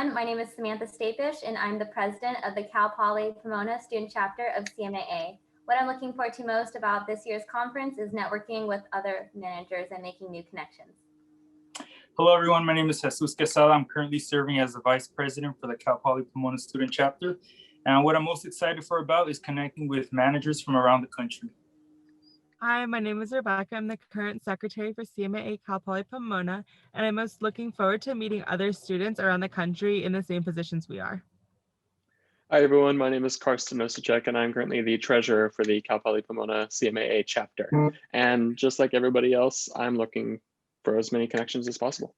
everyone. My name is Samantha Stapish, and I'm the president of the Cal Poly Pomona student chapter of CMAA. What I'm looking forward to most about this year's conference is networking with other managers and making new connections. Hello, everyone. My name is Jesus Quesada. I'm currently serving as the vice president for the Cal Poly Pomona student chapter. And what I'm most excited for about is connecting with managers from around the country. Hi, my name is Rebecca. I'm the current secretary for CMAA Cal Poly Pomona, and I'm most looking forward to meeting other students around the country in the same positions we are. Hi, everyone. My name is Karsten Nosacek, and I'm currently the treasurer for the Cal Poly Pomona CMAA chapter. And just like everybody else, I'm looking for as many connections as possible.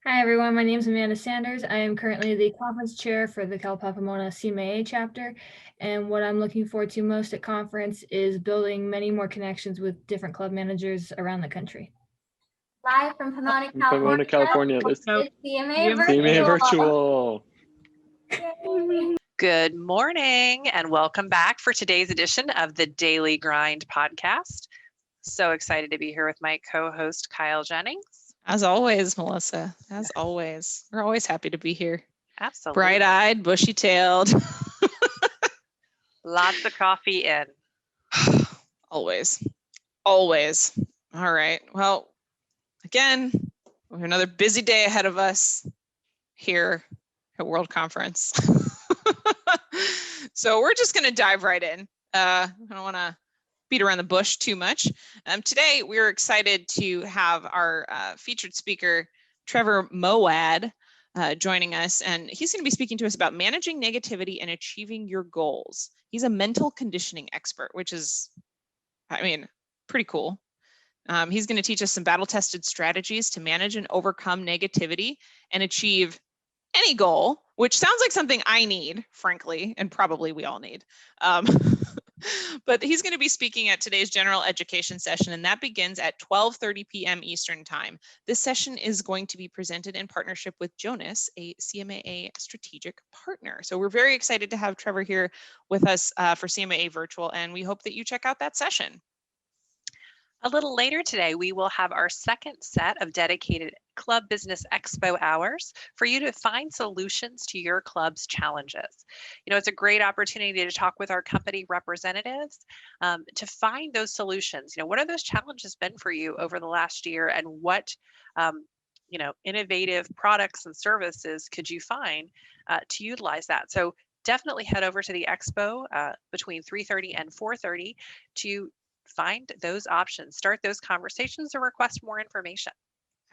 Hi, everyone. My name is Amanda Sanders. I am currently the conference chair for the Cal Poly Pomona CMAA chapter. And what I'm looking forward to most at conference is building many more connections with different club managers around the country. Live from Pomona, California, This is CMAA Virtual. Good morning and welcome back for today's edition of the Daily Grind podcast. So excited to be here with my co-host Kyle Jennings. As always, Melissa, as always. We're always happy to be here. Absolutely. Bright-eyed, bushy-tailed. Lots of coffee in. Always. Always. All right. Well, again, we have another busy day ahead of us here at World Conference. So we're just going to dive right in. I don't want to beat around the bush too much. Today, we're excited to have our featured speaker, Trevor Moad, joining us. And he's going to be speaking to us about managing negativity and achieving your goals. He's a mental conditioning expert, which is, I mean, pretty cool. He's going to teach us some battle-tested strategies to manage and overcome negativity and achieve any goal, which sounds like something I need, frankly, and probably we all need. But he's going to be speaking at today's general education session, and that begins at 12:30 p.m. Eastern Time. This session is going to be presented in partnership with Jonas, a CMAA strategic partner. So we're very excited to have Trevor here with us for CMAA Virtual, and we hope that you check out that session. A little later today, we will have our second set of dedicated Club Business Expo hours for you to find solutions to your club's challenges. You know, it's a great opportunity to talk with our company representatives to find those solutions. You know, what are those challenges been for you over the last year, and what, you know, innovative products and services could you find to utilize that? So definitely head over to the expo between 3:30 and 4:30 to find those options, start those conversations, or request more information.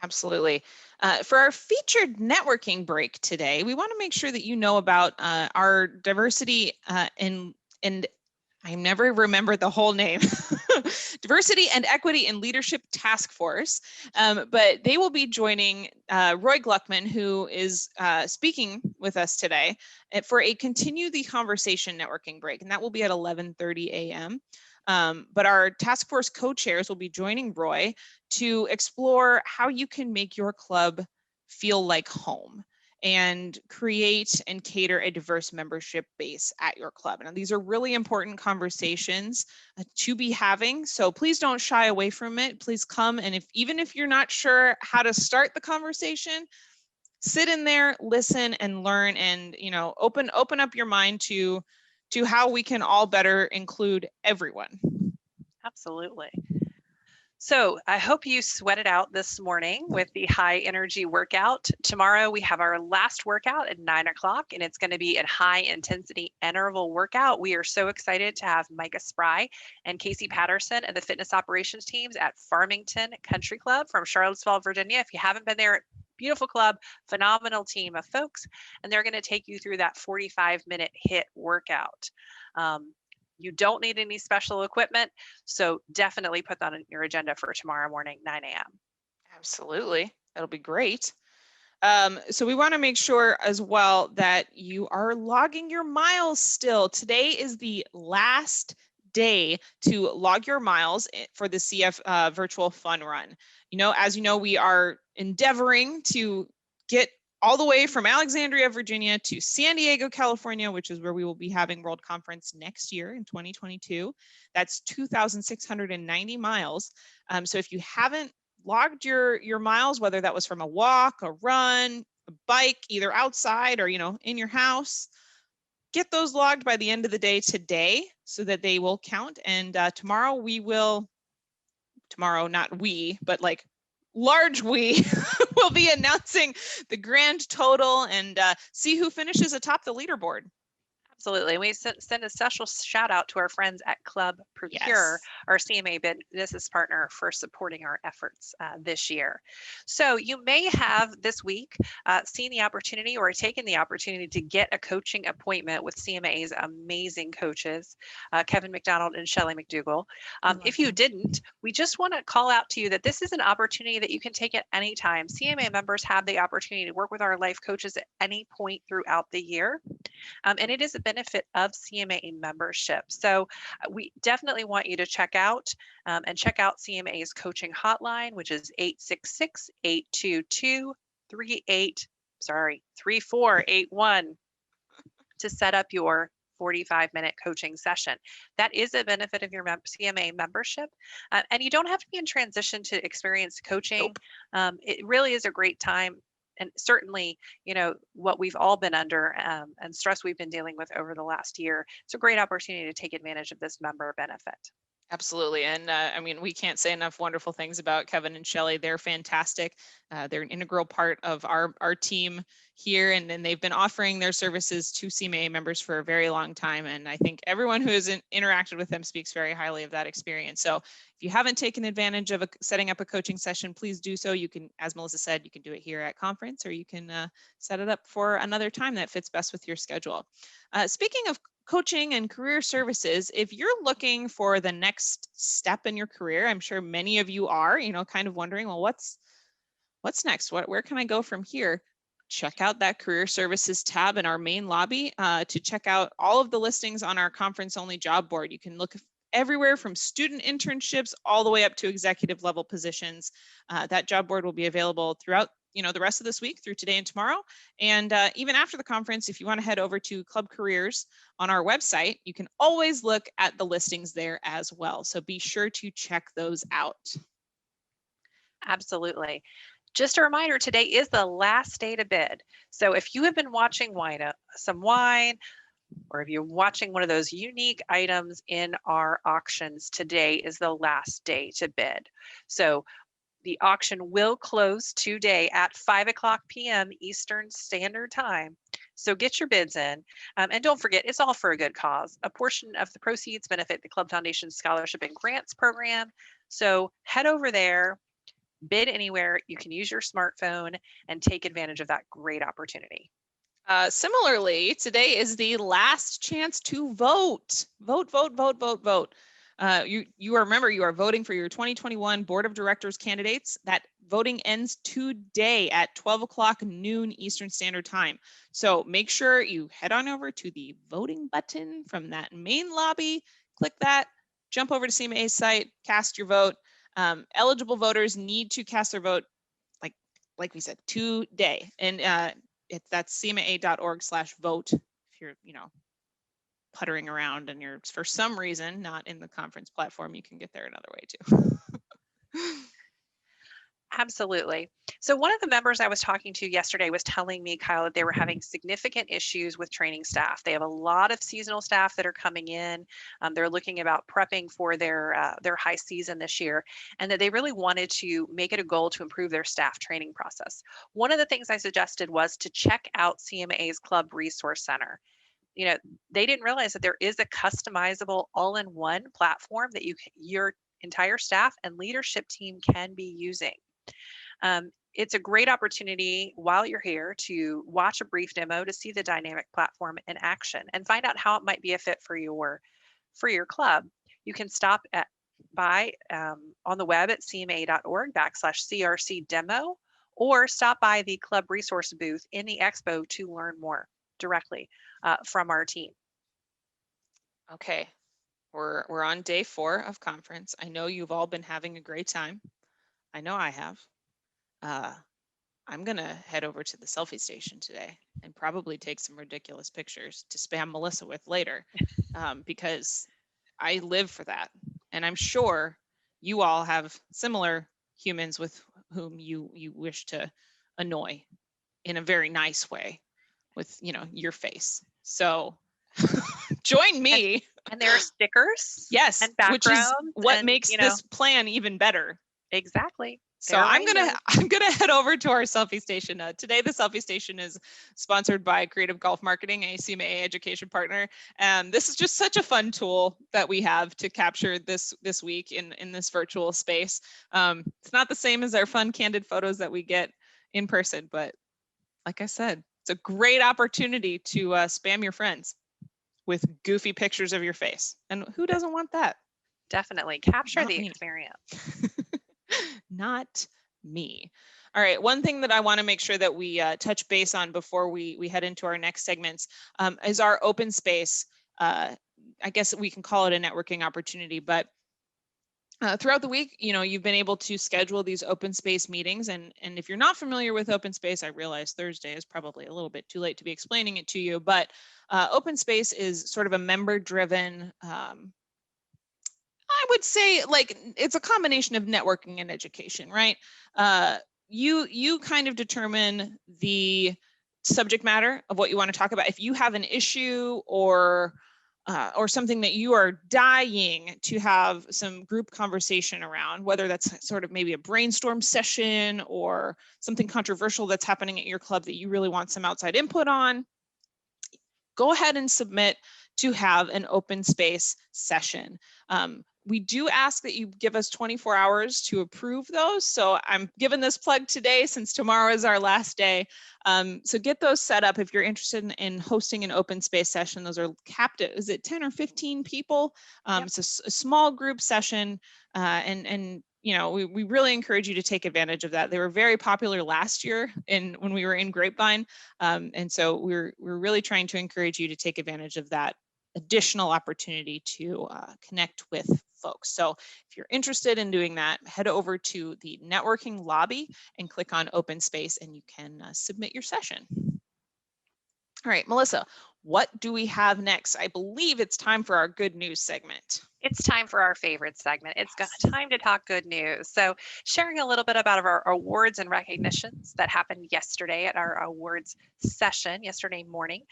Absolutely. For our featured networking break today, we want to make sure that you know about our diversity and I never remember the whole name, Diversity and Equity in Leadership Task Force. But they will be joining Roy Gluckman, who is speaking with us today for a Continue the Conversation networking break, and that will be at 11:30 a.m. But our task force co-chairs will be joining Roy to explore how you can make your club feel like home and create and cater a diverse membership base at your club. Now, these are really important conversations to be having, so please don't shy away from it. Please come, and even if you're not sure how to start the conversation, sit in there, listen, and learn, and open up your mind to how we can all better include everyone. Absolutely. So I hope you sweated out this morning with the high energy workout. Tomorrow we have our last workout at 9 o'clock, and it's going to be a high intensity interval workout. We are so excited to have Micah Spry and Casey Patterson and the fitness operations teams at Farmington Country Club from Charlottesville, Virginia. If you haven't been there, beautiful club, phenomenal team of folks, and they're going to take you through that 45-minute HIIT workout. You don't need any special equipment, so definitely put that on your agenda for tomorrow morning, 9 a.m. Absolutely. That'll be great. So we want to make sure as well that you are logging your miles still. Today is the last day to log your miles for the CF Virtual Fun Run. As you know, we are endeavoring to get all the way from Alexandria, Virginia to San Diego, California, which is where we will be having World Conference next year in 2022. That's 2,690 miles. So if you haven't logged your miles, whether that was from a walk, a run, a bike, either outside or, in your house. Get those logged by the end of the day today so that they will count. And tomorrow not we, but like large we will be announcing the grand total and see who finishes atop the leaderboard. Absolutely. We send a special shout out to our friends at Club Procure, our CMA business partner, for supporting our efforts this year. So you may have this week seen the opportunity or taken the opportunity to get a coaching appointment with CMA's amazing coaches, Kevin McDonald and Shelley McDougall. If you didn't, we just want to call out to you that this is an opportunity that you can take at any time. CMA members have the opportunity to work with our life coaches at any point throughout the year. And it is a benefit of CMA membership. So we definitely want you to check out CMA's coaching hotline, which is 866-822-3481 to set up your 45-minute coaching session. That is a benefit of your CMA membership. And you don't have to be in transition to experienced coaching. Nope. It really is a great time. And certainly, what we've all been under and stress we've been dealing with over the last year, it's a great opportunity to take advantage of this member benefit. Absolutely. And we can't say enough wonderful things about Kevin and Shelley. They're fantastic. They're an integral part of our team here, and they've been offering their services to CMA members for a very long time. And I think everyone who has interacted with them speaks very highly of that experience. So if you haven't taken advantage of setting up a coaching session, please do so. You can, as Melissa said, you can do it here at conference, or you can set it up for another time that fits best with your schedule. Speaking of coaching and career services, if you're looking for the next step in your career, I'm sure many of you are, kind of wondering, well, what's next? Where can I go from here? Check out that career services tab in our main lobby to check out all of the listings on our conference only job board. You can look everywhere from student internships all the way up to executive level positions. That job board will be available throughout the rest of this week through today and tomorrow. And even after the conference, if you want to head over to Club Careers on our website, you can always look at the listings there as well. So be sure to check those out. Absolutely. Just a reminder, today is the last day to bid. So if you have been watching some wine, or if you're watching one of those unique items in our auctions, today is the last day to bid. So the auction will close today at 5:00 p.m. Eastern Standard Time. So get your bids in. And don't forget, it's all for a good cause. A portion of the proceeds benefit the Club Foundation Scholarship and Grants Program. So head over there, bid anywhere. You can use your smartphone and take advantage of that great opportunity. Similarly, today is the last chance to vote. Vote. You are voting for your 2021 Board of Directors candidates. That voting ends today at 12:00 noon Eastern Standard Time. So make sure you head on over to the voting button from that main lobby, click that, jump over to CMA's site, cast your vote. Eligible voters need to cast their vote, like we said, today. And that's cma.org/vote. If you're, puttering around and you're for some reason not in the conference platform, you can get there another way too. Absolutely. So one of the members I was talking to yesterday was telling me, Kyle, that they were having significant issues with training staff. They have a lot of seasonal staff that are coming in. They're looking about prepping for their high season this year, and that they really wanted to make it a goal to improve their staff training process. One of the things I suggested was to check out CMA's Club Resource Center. They didn't realize that there is a customizable all-in-one platform that your entire staff and leadership team can be using. It's a great opportunity while you're here to watch a brief demo to see the dynamic platform in action and find out how it might be a fit for your club. You can stop by on the web at cma.org/CRC demo, or stop by the club resource booth in the expo to learn more directly from our team. Okay, we're on day 4 of conference. I know you've all been having a great time. I know I have. I'm gonna head over to the selfie station today and probably take some ridiculous pictures to spam Melissa with later, because I live for that. And I'm sure you all have similar humans with whom you wish to annoy. in a very nice way with, your face. So join me. And there are stickers. Yes, and backgrounds, which is what and, makes this plan even better. Exactly. So I'm gonna head over to our selfie station. Today, the selfie station is sponsored by Creative Golf Marketing, a CMA education partner. And this is just such a fun tool that we have to capture this week in this virtual space. It's not the same as our fun candid photos that we get in person, but like I said, it's a great opportunity to spam your friends with goofy pictures of your face. And who doesn't want that? Definitely capture Not the me. experience. Not me. All right, one thing that I want to make sure that we touch base on before we head into our next segments is our open space. I guess we can call it a networking opportunity, but throughout the week, you've been able to schedule these open space meetings. And if you're not familiar with open space, I realize Thursday is probably a little bit too late to be explaining it to you, but open space is sort of a member-driven, I would say, like, it's a combination of networking and education, right? You kind of determine the subject matter of what you want to talk about. If you have an issue or something that you are dying to have some group conversation around, whether that's sort of maybe a brainstorm session or something controversial that's happening at your club that you really want some outside input on, go ahead and submit to have an open space session. We do ask that you give us 24 hours to approve those. So I'm giving this plug today since tomorrow is our last day. So get those set up if you're interested in hosting an open space session. Those are capped at, is it 10 or 15 people? Yep. It's a small group session, and we really encourage you to take advantage of that. They were very popular last year when we were in Grapevine. And so we're really trying to encourage you to take advantage of that additional opportunity to connect with folks. So if you're interested in doing that, head over to the networking lobby and click on open space and you can submit your session. All right, Melissa, what do we have next? I believe it's time for our good news segment. It's time for our favorite segment. It's time to talk good news. So sharing a little bit about our awards and recognitions that happened yesterday at our awards session yesterday morning.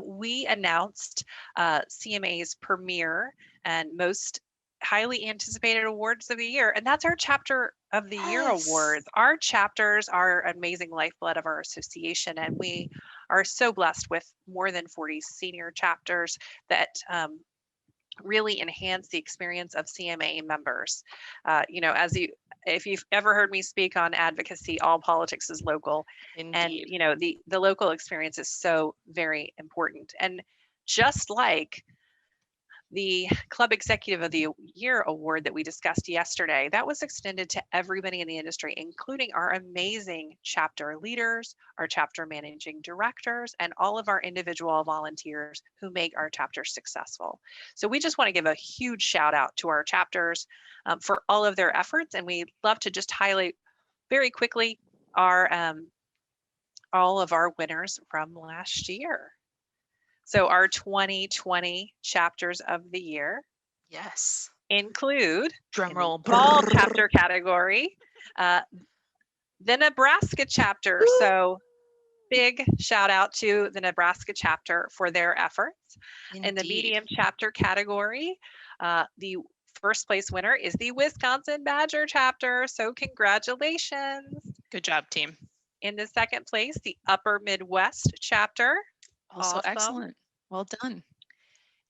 We announced CMA's premier and most highly anticipated awards of the year, and that's our Chapter of the Year awards. Our chapters are amazing lifeblood of our association, and we are so blessed with more than 40 senior chapters that really enhance the experience of CMA members. If you've ever heard me speak on advocacy, all politics is local. Indeed. And the local experience is so very important. And just like the Club Executive of the Year award that we discussed yesterday, that was extended to everybody in the industry, including our amazing chapter leaders, our chapter managing directors, and all of our individual volunteers who make our chapters successful. So we just want to give a huge shout out to our chapters for all of their efforts. And we love to just highlight very quickly all of our winners from last year. So our 2020 chapters of the year, yes, include drumroll fall chapter category, the Nebraska chapter. Woo! So big shout out to the Nebraska chapter for their efforts. Indeed. In the medium chapter category, the first place winner is the Wisconsin Badger chapter. So congratulations. Good job, team. In the second place, the Upper Midwest chapter. Also awesome. Excellent. Well done.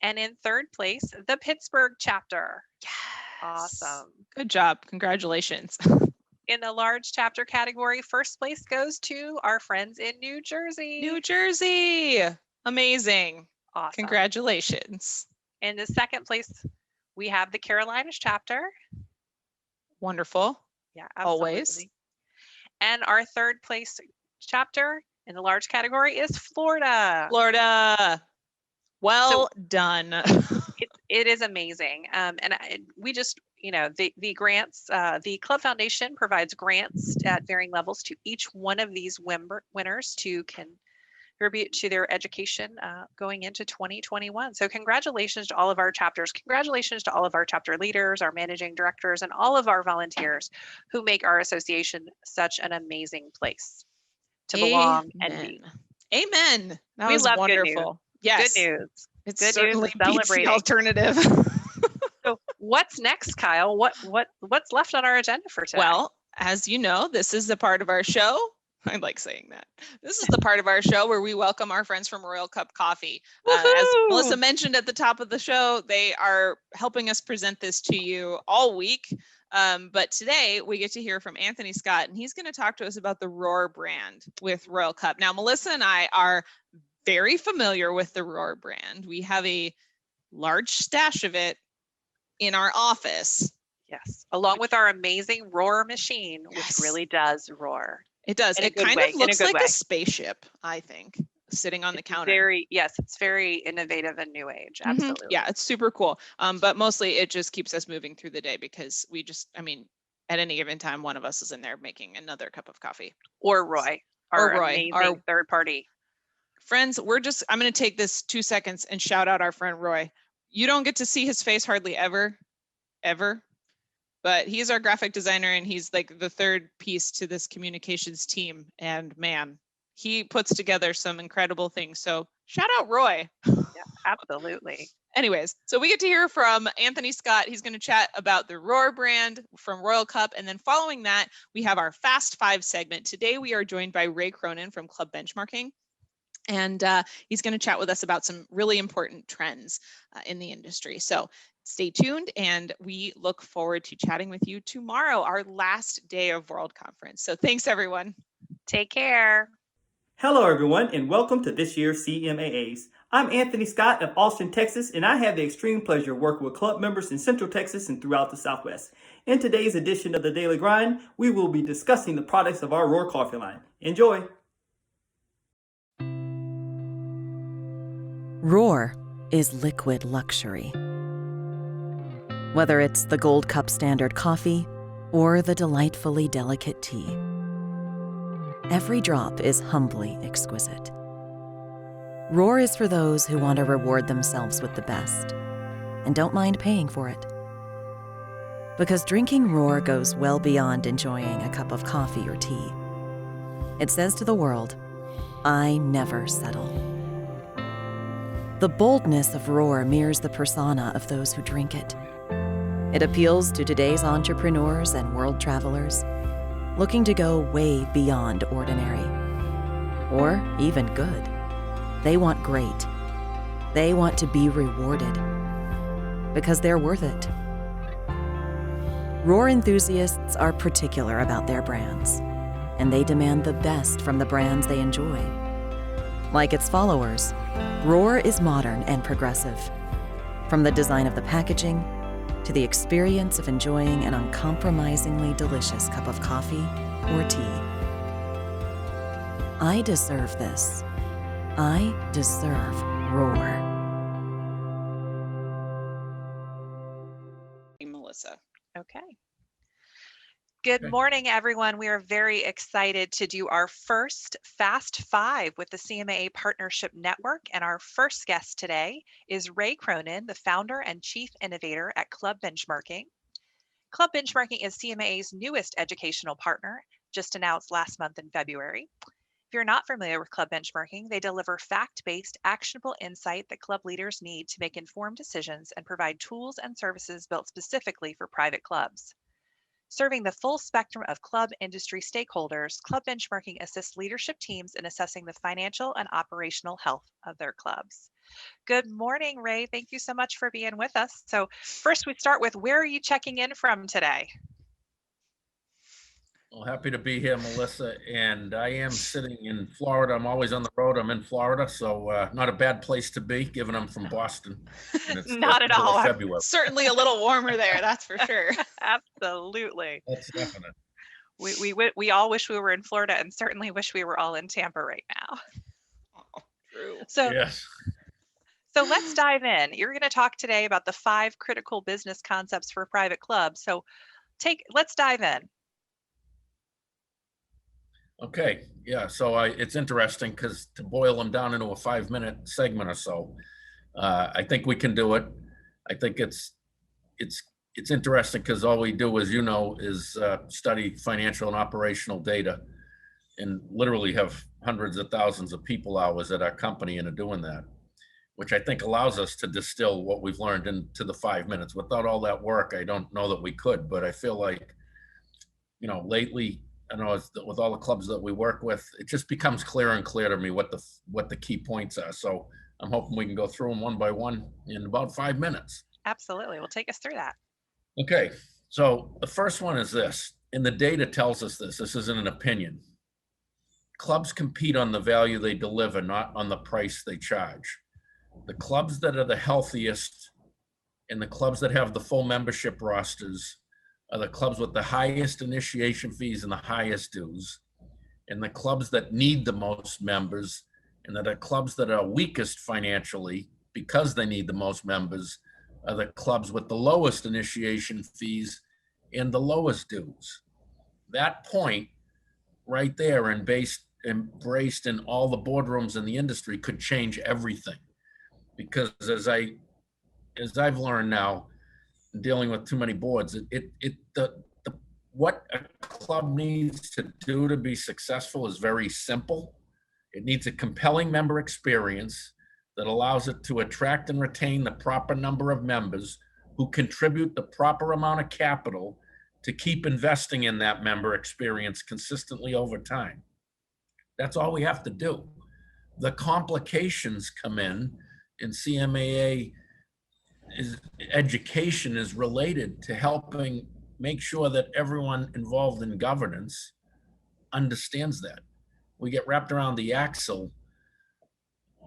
And in third place, the Pittsburgh chapter. Yes. Awesome. Good job. Congratulations. In the large chapter category, first place goes to our friends in New Jersey. New Jersey. Amazing. Awesome. Congratulations. In the second place, we have the Carolinas chapter. Wonderful. Yeah, absolutely. Always. And our third place chapter in the large category is Florida. Florida. Well done. It is amazing. We just, the grants, the Club Foundation provides grants at varying levels to each one of these winners to contribute to their education going into 2021. So congratulations to all of our chapters. Congratulations to all of our chapter leaders, our managing directors, and all of our volunteers who make our association such an amazing place to belong and be. Amen. That We was love good news. wonderful. Yes. Good news. It Good news certainly is beats the celebrating. alternative. So what's next, Kyle? What's left on our agenda for today? Well, as you know, this is the part of our show. I like saying that. This is the part of our show where we welcome our friends from Royal Cup Coffee. As Woohoo! Melissa mentioned at the top of the show, they are helping us present this to you all week. But today we get to hear from Anthony Scott, and he's going to talk to us about the Roar brand with Royal Cup. Now, Melissa and I are very familiar with the Roar brand. We have a large stash of it in our office. Yes, along with our amazing roar machine, which Yes. really does roar. It does. In a It good kind way, of in a looks good like way. a spaceship, I think, sitting on the It's counter. it's very innovative and new age. Mhm. Absolutely. Yeah, it's super cool. But mostly it just keeps us moving through the day because we just, I mean, at any given time, one of us is in there making another cup of coffee. Or Roy, Or our Roy, amazing our- third party. Friends, I'm going to take this 2 seconds and shout out our friend Roy. You don't get to see his face hardly ever, but he's our graphic designer and he's like the third piece to this communications team. And man, he puts together some incredible things. So shout out Roy. Yeah, absolutely. Anyways, so we get to hear from Anthony Scott. He's going to chat about the Roar brand from Royal Cup. And then following that, we have our Fast Five segment. Today, we are joined by Ray Cronin from Club Benchmarking. And he's going to chat with us about some really important trends in the industry. So stay tuned, and we look forward to chatting with you tomorrow, our last day of World Conference. So thanks, everyone. Take care. Hello, everyone, and welcome to this year's CMAAs. I'm Anthony Scott of Austin, Texas, and I have the extreme pleasure of working with club members in Central Texas and throughout the Southwest. In today's edition of the Daily Grind, we will be discussing the products of our Roar Coffee line. Enjoy! Roar is liquid luxury. Whether it's the Gold Cup Standard coffee or the delightfully delicate tea, every drop is humbly exquisite. Roar is for those who want to reward themselves with the best and don't mind paying for it. Because drinking Roar goes well beyond enjoying a cup of coffee or tea. It says to the world, I never settle. The boldness of Roar mirrors the persona of those who drink it. It appeals to today's entrepreneurs and world travelers looking to go way beyond ordinary, or even good. They want great. They want to be rewarded because they're worth it. Roar enthusiasts are particular about their brands, and they demand the best from the brands they enjoy. Like its followers, Roar is modern and progressive. From the design of the packaging to the experience of enjoying an uncompromisingly delicious cup of coffee or tea. I deserve this. I deserve Roar. Melissa. Okay. Good morning, everyone. We are very excited to do our first Fast Five with the CMAA Partnership Network. And our first guest today is Ray Cronin, the founder and chief innovator at Club Benchmarking. Club Benchmarking is CMAA's newest educational partner, just announced last month in February. If you're not familiar with Club Benchmarking, they deliver fact-based, actionable insight that club leaders need to make informed decisions and provide tools and services built specifically for private clubs. Serving the full spectrum of club industry stakeholders, Club Benchmarking assists leadership teams in assessing the financial and operational health of their clubs. Good morning, Ray. Thank you so much for being with us. So first we start with, where are you checking in from today? Well, happy to be here, Melissa. And I am sitting in Florida. I'm always on the road. I'm in Florida, so not a bad place to be, given I'm from Boston. And it's Not at middle of all. February. Certainly a little warmer there, that's for sure. Absolutely. That's definite. We all wish we were in Florida, and certainly wish we were all in Tampa right now. True. So Yes. So let's dive in. You're going to talk today about the 5 critical business concepts for private clubs. So let's dive in. Okay. Yeah. So it's interesting because to boil them down into a 5-minute segment or so, I think we can do it. I think it's interesting because all we do, as you know, is study financial and operational data. and literally have hundreds of thousands of people hours at our company and are doing that, which I think allows us to distill what we've learned into the 5 minutes. Without all that work, I don't know that we could, but I feel like, you know, lately, I know with all the clubs that we work with, it just becomes clearer and clearer to me what the key points are. So I'm hoping we can go through them one by one in about 5 minutes. Absolutely. Well, take us through that. Okay, so the first one is this, and the data tells us this. This isn't an opinion. Clubs compete on the value they deliver, not on the price they charge. The clubs that are the healthiest and the clubs that have the full membership rosters are the clubs with the highest initiation fees and the highest dues. And the clubs that need the most members and that are clubs that are weakest financially because they need the most members are the clubs with the lowest initiation fees and the lowest dues. That point right there and embraced in all the boardrooms in the industry could change everything. Because as I've learned now, dealing with too many boards, what a club needs to do to be successful is very simple. It needs a compelling member experience that allows it to attract and retain the proper number of members who contribute the proper amount of capital to keep investing in that member experience consistently over time. That's all we have to do. The complications come in CMAA education is related to helping make sure that everyone involved in governance understands that. We get wrapped around the axle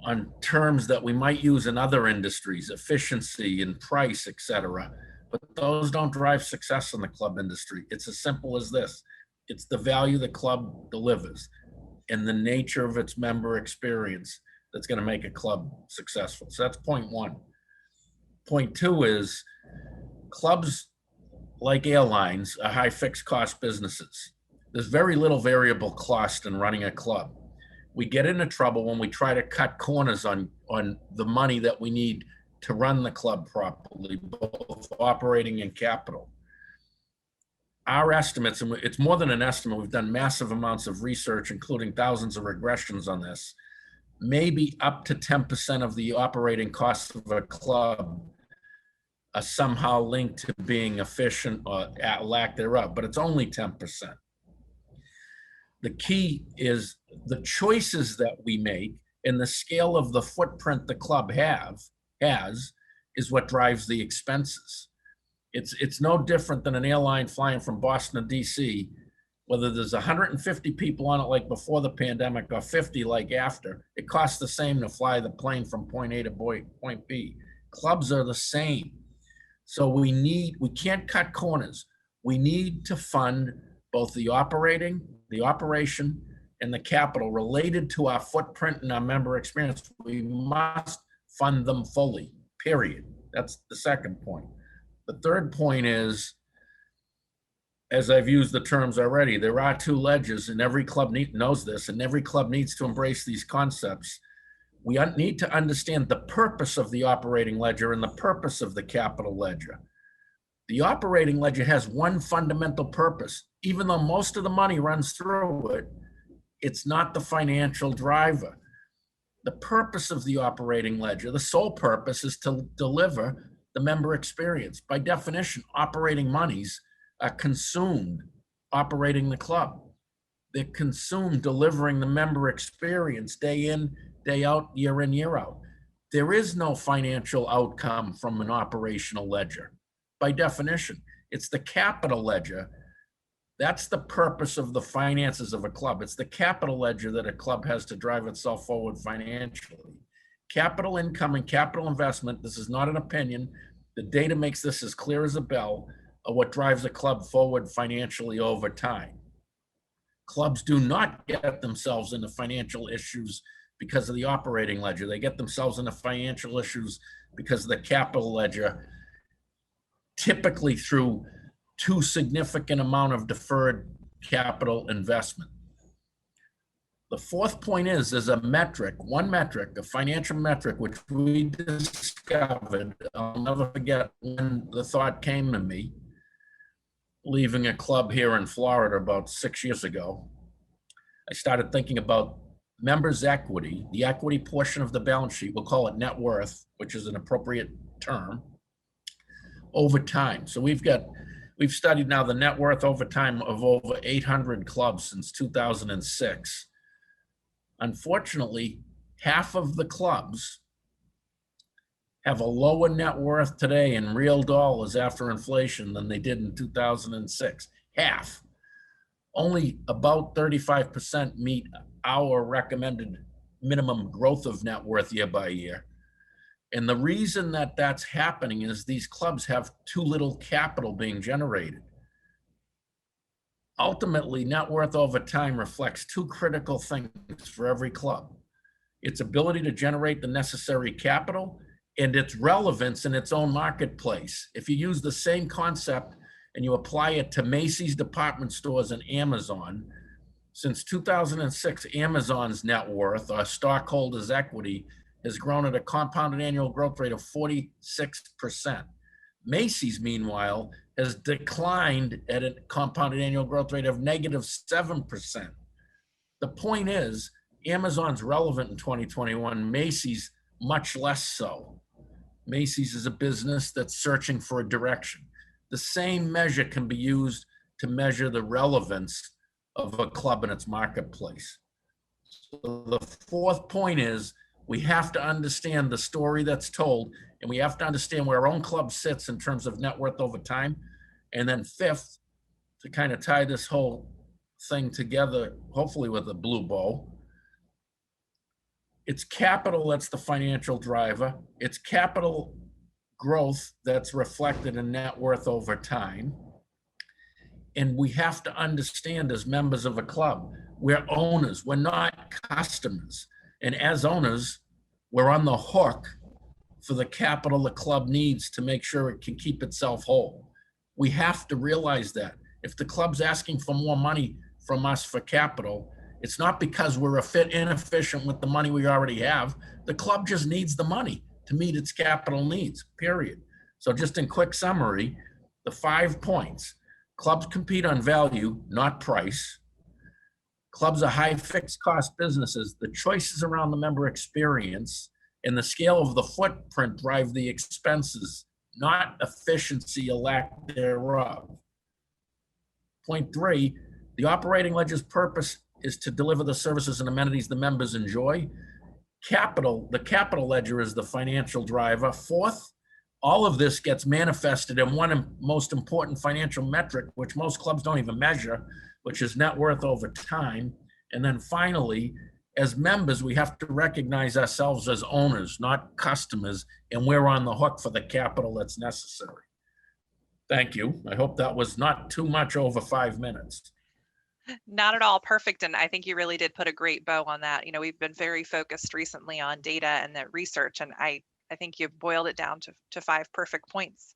on terms that we might use in other industries, efficiency and price, et cetera, but those don't drive success in the club industry. It's as simple as this. It's the value the club delivers and the nature of its member experience that's going to make a club successful. So that's point one. Point two is clubs, like airlines, are high fixed cost businesses. There's very little variable cost in running a club. We get into trouble when we try to cut corners on the money that we need to run the club properly, both operating and capital. Our estimates, and it's more than an estimate, we've done massive amounts of research, including thousands of regressions on this, maybe up to 10% of the operating costs of a club are somehow linked to being efficient or at lack thereof, but it's only 10%. The key is the choices that we make and the scale of the footprint the club has is what drives the expenses. It's no different than an airline flying from Boston to DC, whether there's 150 people on it like before the pandemic or 50 like after, it costs the same to fly the plane from point A to point B. Clubs are the same. So we can't cut corners. We need to fund both the operation, and the capital related to our footprint and our member experience. We must fund them fully, period. That's the second point. The third point is, as I've used the terms already, there are two ledgers, and every club knows this, and every club needs to embrace these concepts. We need to understand the purpose of the operating ledger and the purpose of the capital ledger. The operating ledger has one fundamental purpose. Even though most of the money runs through it, it's not the financial driver. The purpose of the operating ledger, the sole purpose, is to deliver the member experience. By definition, operating monies are consumed operating the club. They're consumed delivering the member experience day in, day out, year in, year out. There is no financial outcome from an operational ledger. By definition, it's the capital ledger. That's the purpose of the finances of a club. It's the capital ledger that a club has to drive itself forward financially. Capital income and capital investment, this is not an opinion. The data makes this as clear as a bell, are what drives a club forward financially over time. Clubs do not get themselves into financial issues because of the operating ledger. They get themselves into financial issues because of the capital ledger, typically through too significant amount of deferred capital investment. The fourth point is, there's a metric, a financial metric, which we discovered. I'll never forget when the thought came to me, leaving a club here in Florida about 6 years ago. I started thinking about members' equity, the equity portion of the balance sheet, we'll call it net worth, which is an appropriate term, over time. So we've studied now the net worth over time of over 800 clubs since 2006. Unfortunately, half of the clubs have a lower net worth today in real dollars after inflation than they did in 2006. Half. Only about 35% meet our recommended minimum growth of net worth year by year. And the reason that that's happening is these clubs have too little capital being generated. Ultimately, net worth over time reflects two critical things for every club: its ability to generate the necessary capital and its relevance in its own marketplace. If you use the same concept and you apply it to Macy's department stores and Amazon, since 2006, Amazon's net worth, or stockholders' equity, has grown at a compounded annual growth rate of 46%. Macy's, meanwhile, has declined at a compounded annual growth rate of -7%. The point is, Amazon's relevant in 2021, Macy's much less so. Macy's is a business that's searching for a direction. The same measure can be used to measure the relevance of a club in its marketplace. So the fourth point is, we have to understand the story that's told, and we have to understand where our own club sits in terms of net worth over time. And then fifth, to kind of tie this whole thing together, hopefully with a blue bow, it's capital that's the financial driver. It's capital growth that's reflected in net worth over time. And we have to understand, as members of a club, we're owners, we're not customers. And as owners, we're on the hook for the capital the club needs to make sure it can keep itself whole. We have to realize that. If the club's asking for more money from us for capital, it's not because we're inefficient with the money we already have. The club just needs the money to meet its capital needs, period. So just in quick summary, the 5 points: clubs compete on value, not price. Clubs are high fixed cost businesses. The choices around the member experience and the scale of the footprint drive the expenses, not efficiency or lack thereof. Point 3, the operating ledger's purpose is to deliver the services and amenities the members enjoy. The capital ledger is the financial driver. Fourth, all of this gets manifested in one most important financial metric, which most clubs don't even measure, which is net worth over time. And then finally, as members, we have to recognize ourselves as owners, not customers, and we're on the hook for the capital that's necessary. Thank you. I hope that was not too much over 5 minutes. Not at all. Perfect. And I think you really did put a great bow on that. You know, we've been very focused recently on data and that research, and I think you've boiled it down to 5 perfect points.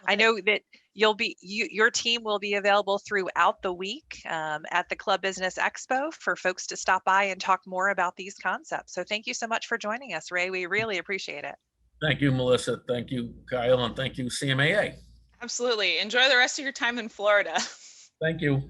Okay. I know that your team will be available throughout the week at the Club Business Expo for folks to stop by and talk more about these concepts. So thank you so much for joining us, Ray. We really appreciate it. Thank you, Melissa. Thank you, Kyle, and thank you, CMAA. Absolutely. Enjoy the rest of your time in Florida. Thank you.